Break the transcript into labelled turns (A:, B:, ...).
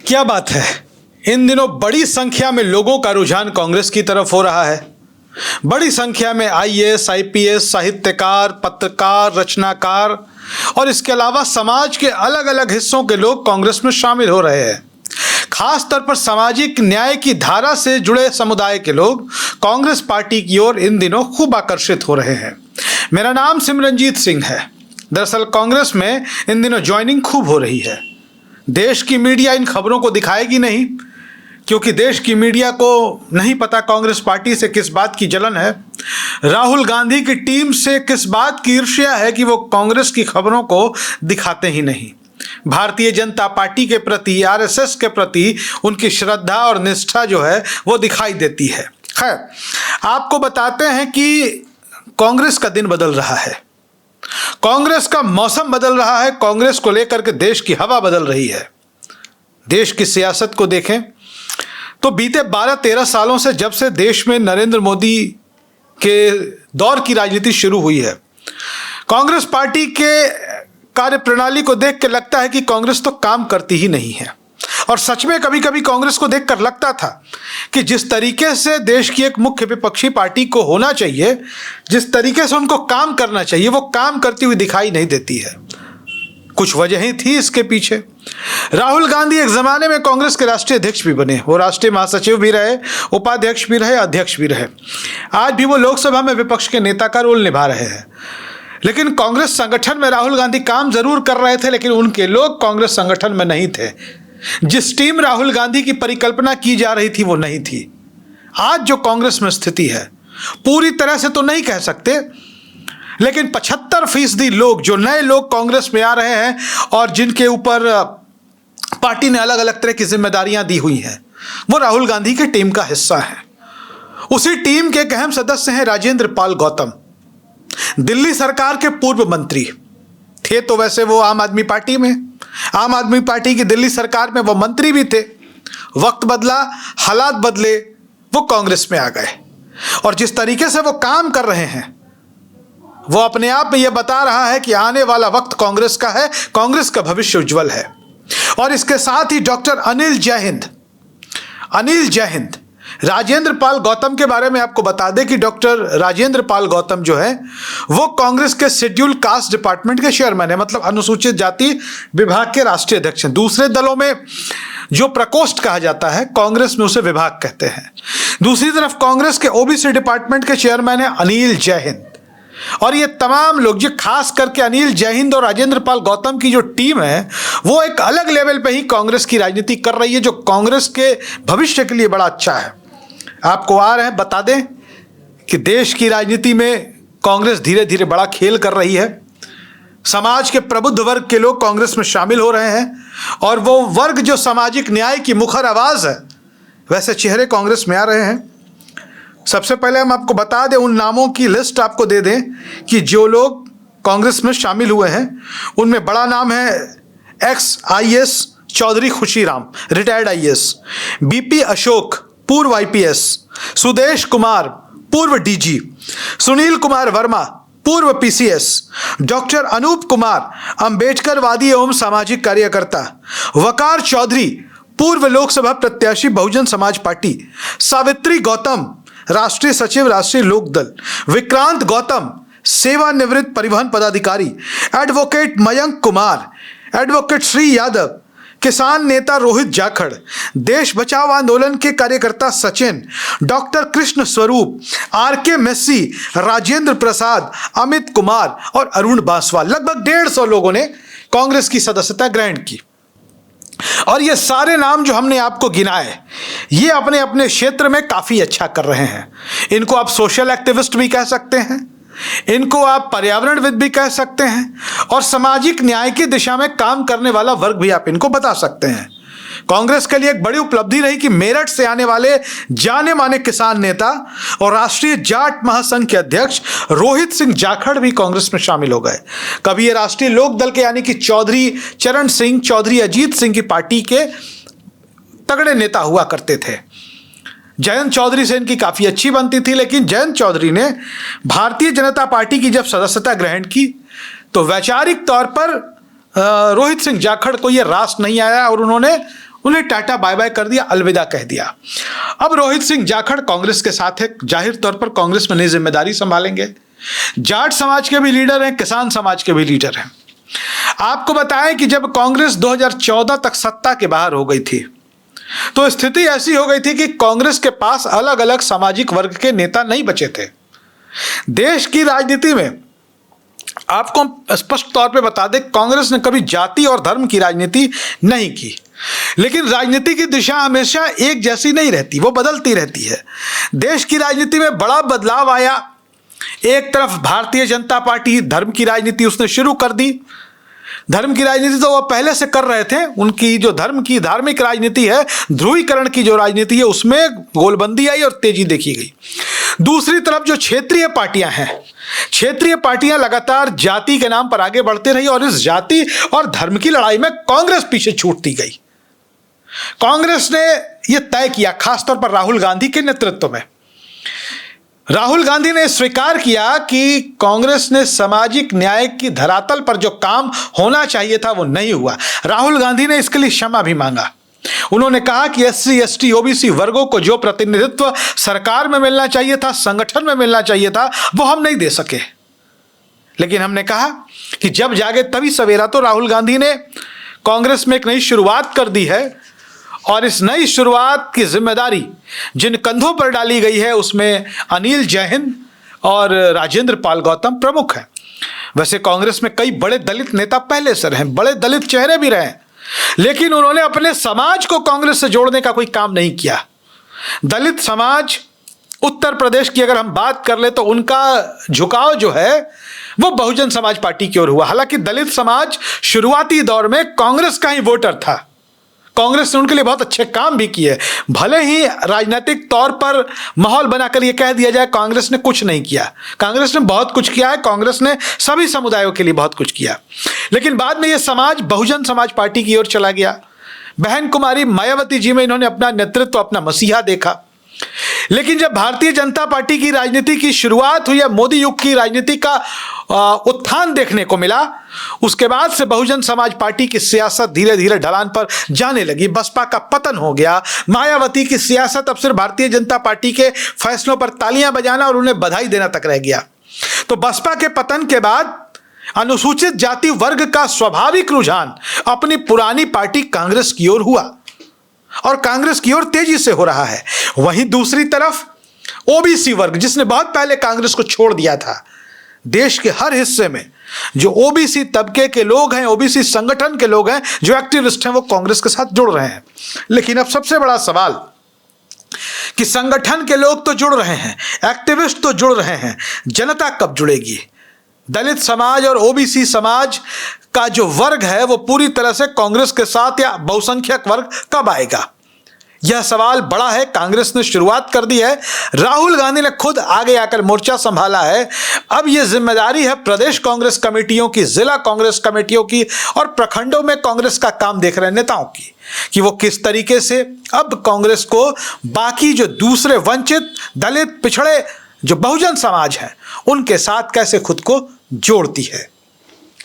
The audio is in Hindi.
A: क्या बात है, इन दिनों बड़ी संख्या में लोगों का रुझान कांग्रेस की तरफ हो रहा है। बड़ी संख्या में आईएएस, आईपीएस, साहित्यकार, पत्रकार, रचनाकार और इसके अलावा समाज के अलग अलग हिस्सों के लोग कांग्रेस में शामिल हो रहे हैं। खास तौर पर सामाजिक न्याय की धारा से जुड़े समुदाय के लोग कांग्रेस पार्टी की ओर इन दिनों खूब आकर्षित हो रहे हैं। मेरा नाम सिमरनजीत सिंह है। दरअसल कांग्रेस में इन दिनों ज्वाइनिंग खूब हो रही है। देश की मीडिया इन खबरों को दिखाएगी नहीं, क्योंकि देश की मीडिया को नहीं पता कांग्रेस पार्टी से किस बात की जलन है, राहुल गांधी की टीम से किस बात की ईर्ष्या है कि वो कांग्रेस की खबरों को दिखाते ही नहीं। भारतीय जनता पार्टी के प्रति, आरएसएस के प्रति उनकी श्रद्धा और निष्ठा जो है वो दिखाई देती है। खैर, आपको बताते हैं कि कांग्रेस का दिन बदल रहा है, कांग्रेस का मौसम बदल रहा है, कांग्रेस को लेकर के देश की हवा बदल रही है। देश की सियासत को देखें तो बीते 12-13 सालों से जब से देश में नरेंद्र मोदी के दौर की राजनीति शुरू हुई है, कांग्रेस पार्टी के कार्यप्रणाली को देख के लगता है कि कांग्रेस तो काम करती ही नहीं है। और सच में कभी कभी कांग्रेस को देखकर लगता था कि जिस तरीके से देश की एक मुख्य विपक्षी पार्टी को होना चाहिए, जिस तरीके से उनको काम करना चाहिए, वो काम करती हुई दिखाई नहीं देती है। कुछ वजहें थी इसके पीछे। राहुल गांधी एक जमाने में कांग्रेस के राष्ट्रीय अध्यक्ष भी बने, वो राष्ट्रीय महासचिव भी रहे, उपाध्यक्ष भी रहे, अध्यक्ष भी रहे। आज भी वो लोकसभा में विपक्ष के नेता का रोल निभा रहे हैं। लेकिन कांग्रेस संगठन में राहुल गांधी काम जरूर कर रहे थे, लेकिन उनके लोग कांग्रेस संगठन में नहीं थे। जिस टीम राहुल गांधी की परिकल्पना की जा रही थी वो नहीं थी। आज जो कांग्रेस में स्थिति है, पूरी तरह से तो नहीं कह सकते, लेकिन 75% लोग, जो नए लोग कांग्रेस में आ रहे हैं और जिनके ऊपर पार्टी ने अलग अलग तरह की जिम्मेदारियां दी हुई हैं, वो राहुल गांधी की टीम का हिस्सा है। उसी टीम के एक अहम सदस्य हैं राजेंद्र पाल गौतम। दिल्ली सरकार के पूर्व मंत्री थे, तो वैसे वो आम आदमी पार्टी में, आम आदमी पार्टी की दिल्ली सरकार में वो मंत्री भी थे। वक्त बदला, हालात बदले, वो कांग्रेस में आ गए। और जिस तरीके से वो काम कर रहे हैं, वो अपने आप में यह बता रहा है कि आने वाला वक्त कांग्रेस का है, कांग्रेस का भविष्य उज्जवल है। और इसके साथ ही डॉक्टर अनिल जैहिंद, राजेंद्र पाल गौतम के बारे में आपको बता दें कि डॉक्टर राजेंद्र पाल गौतम जो है वो कांग्रेस के शेड्यूल कास्ट डिपार्टमेंट के चेयरमैन है, मतलब अनुसूचित जाति विभाग के राष्ट्रीय अध्यक्ष हैं। दूसरे दलों में जो प्रकोष्ठ कहा जाता है, कांग्रेस में उसे विभाग कहते हैं। दूसरी तरफ कांग्रेस के ओबीसी डिपार्टमेंट के चेयरमैन है अनिल जैहिंद। और ये तमाम लोग, जो खास करके अनिल जैहिंद और राजेंद्र पाल गौतम की जो टीम है, वो एक अलग लेवल पे ही कांग्रेस की राजनीति कर रही है, जो कांग्रेस के भविष्य के लिए बड़ा अच्छा है। आपको आ रहे हैं बता दें कि देश की राजनीति में कांग्रेस धीरे धीरे बड़ा खेल कर रही है। समाज के प्रबुद्ध वर्ग के लोग कांग्रेस में शामिल हो रहे हैं, और वो वर्ग जो सामाजिक न्याय की मुखर आवाज है, वैसे चेहरे कांग्रेस में आ रहे हैं। सबसे पहले हम आपको बता दें, उन नामों की लिस्ट आपको दे दें कि जो लोग कांग्रेस में शामिल हुए हैं, उनमें बड़ा नाम है ex IAS Chaudhary Khushiram, retired IAS, BP Ashok, पूर्व आईपीएस, सुदेश कुमार, पूर्व डीजी, सुनील कुमार वर्मा, पूर्व पीसीएस, डॉक्टर अनूप कुमार, अंबेडकरवादी एवं सामाजिक कार्यकर्ता, वकार चौधरी, पूर्व लोकसभा प्रत्याशी बहुजन समाज पार्टी, सावित्री गौतम, राष्ट्रीय सचिव राष्ट्रीय लोकदल, विक्रांत गौतम, सेवानिवृत्त परिवहन पदाधिकारी, एडवोकेट मयंक कुमार, एडवोकेट श्री यादव, किसान नेता रोहित जाखड़, देश बचाओ आंदोलन के कार्यकर्ता सचिन, डॉक्टर कृष्ण स्वरूप, आरके मेस्सी, राजेंद्र प्रसाद, अमित कुमार और अरुण बांसवाल। लगभग 150 लोगों ने कांग्रेस की सदस्यता ग्रहण की। और ये सारे नाम जो हमने आपको गिनाए, ये अपने अपने क्षेत्र में काफी अच्छा कर रहे हैं। इनको आप सोशल एक्टिविस्ट भी कह सकते हैं, इनको आप पर्यावरणविद भी कह सकते हैं, और सामाजिक न्याय की दिशा में काम करने वाला वर्ग भी आप इनको बता सकते हैं। कांग्रेस के लिए एक बड़ी उपलब्धि रही कि मेरठ से आने वाले जाने माने किसान नेता और राष्ट्रीय जाट महासंघ के अध्यक्ष रोहित सिंह जाखड़ भी कांग्रेस में शामिल हो गए। कभी ये राष्ट्रीय लोकदल के यानी कि चौधरी चरण सिंह, चौधरी अजीत सिंह की पार्टी के तगड़े नेता हुआ करते थे। जयंत चौधरी से इनकी काफ़ी अच्छी बनती थी, लेकिन जयंत चौधरी ने भारतीय जनता पार्टी की जब सदस्यता ग्रहण की तो वैचारिक तौर पर रोहित सिंह जाखड़ को यह रास नहीं आया और उन्होंने उन्हें टाटा बाय बाय कर दिया, अलविदा कह दिया। अब रोहित सिंह जाखड़ कांग्रेस के साथ है, जाहिर तौर पर कांग्रेस में नई जिम्मेदारी संभालेंगे। जाट समाज के भी लीडर हैं, किसान समाज के भी लीडर हैं। आपको बताएं कि जब कांग्रेस 2014 तक सत्ता के बाहर हो गई थी तो स्थिति ऐसी हो गई थी कि कांग्रेस के पास अलग अलग सामाजिक वर्ग के नेता नहीं बचे थे। देश की राजनीति में आपको स्पष्ट तौर पे बता दें, कांग्रेस ने कभी जाति और धर्म की राजनीति नहीं की, लेकिन राजनीति की दिशा हमेशा एक जैसी नहीं रहती, वो बदलती रहती है। देश की राजनीति में बड़ा बदलाव आया। एक तरफ भारतीय जनता पार्टी धर्म की राजनीति उसने शुरू कर दी। धर्म की राजनीति तो वो पहले से कर रहे थे, उनकी जो धर्म की धार्मिक राजनीति है, ध्रुवीकरण की जो राजनीति है, उसमें गोलबंदी आई और तेजी देखी गई। दूसरी तरफ जो क्षेत्रीय पार्टियां हैं, क्षेत्रीय पार्टियां लगातार जाति के नाम पर आगे बढ़ती रही और इस जाति और धर्म की लड़ाई में कांग्रेस पीछे छूटती गई। कांग्रेस ने यह तय किया, खासतौर पर राहुल गांधी के नेतृत्व में, राहुल गांधी ने स्वीकार किया कि कांग्रेस ने सामाजिक न्याय की धरातल पर जो काम होना चाहिए था वो नहीं हुआ। राहुल गांधी ने इसके लिए क्षमा भी मांगा। उन्होंने कहा कि एससी, एसटी, ओबीसी वर्गों को जो प्रतिनिधित्व सरकार में मिलना चाहिए था, संगठन में मिलना चाहिए था, वो हम नहीं दे सके। लेकिन हमने कहा कि जब जागे तभी सवेरा। तो राहुल गांधी ने कांग्रेस में एक नई शुरुआत कर दी है और इस नई शुरुआत की जिम्मेदारी जिन कंधों पर डाली गई है उसमें अनिल जैन और राजेंद्र पाल गौतम प्रमुख हैं। वैसे कांग्रेस में कई बड़े दलित नेता पहले से रहे, बड़े दलित चेहरे भी रहे, लेकिन उन्होंने अपने समाज को कांग्रेस से जोड़ने का कोई काम नहीं किया। दलित समाज उत्तर प्रदेश की अगर हम बात कर ले तो उनका झुकाव जो है वो बहुजन समाज पार्टी की ओर हुआ। हालांकि दलित समाज शुरुआती दौर में कांग्रेस का ही वोटर था, कांग्रेस ने उनके लिए बहुत अच्छे काम भी किए। भले ही राजनीतिक तौर पर माहौल बनाकर यह कह दिया जाए कांग्रेस ने कुछ नहीं किया, कांग्रेस ने बहुत कुछ किया है, कांग्रेस ने सभी समुदायों के लिए बहुत कुछ किया। लेकिन बाद में यह समाज बहुजन समाज पार्टी की ओर चला गया। बहन कुमारी मायावती जी में इन्होंने अपना नेतृत्व, अपना मसीहा देखा। लेकिन जब भारतीय जनता पार्टी की राजनीति की शुरुआत हुई, मोदी युग की राजनीति का उत्थान देखने को मिला, उसके बाद से बहुजन समाज पार्टी की सियासत धीरे धीरे ढलान पर जाने लगी। बसपा का पतन हो गया। मायावती की सियासत अब सिर्फ भारतीय जनता पार्टी के फैसलों पर तालियां बजाना और उन्हें बधाई देना तक रह गया। तो बसपा के पतन के बाद अनुसूचित जाति वर्ग का स्वाभाविक रुझान अपनी पुरानी पार्टी कांग्रेस की ओर हुआ और कांग्रेस की ओर तेजी से हो रहा है। वहीं दूसरी तरफ ओबीसी वर्ग, जिसने बहुत पहले कांग्रेस को छोड़ दिया था, देश के हर हिस्से में जो ओबीसी तबके के लोग हैं, ओबीसी संगठन के लोग हैं, जो एक्टिविस्ट हैं, वो कांग्रेस के साथ जुड़ रहे हैं। लेकिन अब सबसे बड़ा सवाल कि संगठन के लोग तो जुड़ रहे हैं, एक्टिविस्ट तो जुड़ रहे हैं, जनता कब जुड़ेगी? दलित समाज और ओबीसी समाज का जो वर्ग है वो पूरी तरह से कांग्रेस के साथ या बहुसंख्यक वर्ग कब आएगा? यह सवाल बड़ा है। कांग्रेस ने शुरुआत कर दी है, राहुल गांधी ने खुद आगे आकर मोर्चा संभाला है। अब यह जिम्मेदारी है प्रदेश कांग्रेस कमेटियों की, जिला कांग्रेस कमेटियों की और प्रखंडों में कांग्रेस का काम देख रहे नेताओं की, कि वो किस तरीके से अब कांग्रेस को बाकी जो दूसरे वंचित, दलित, पिछड़े जो बहुजन समाज हैं उनके साथ कैसे खुद को जोड़ती है।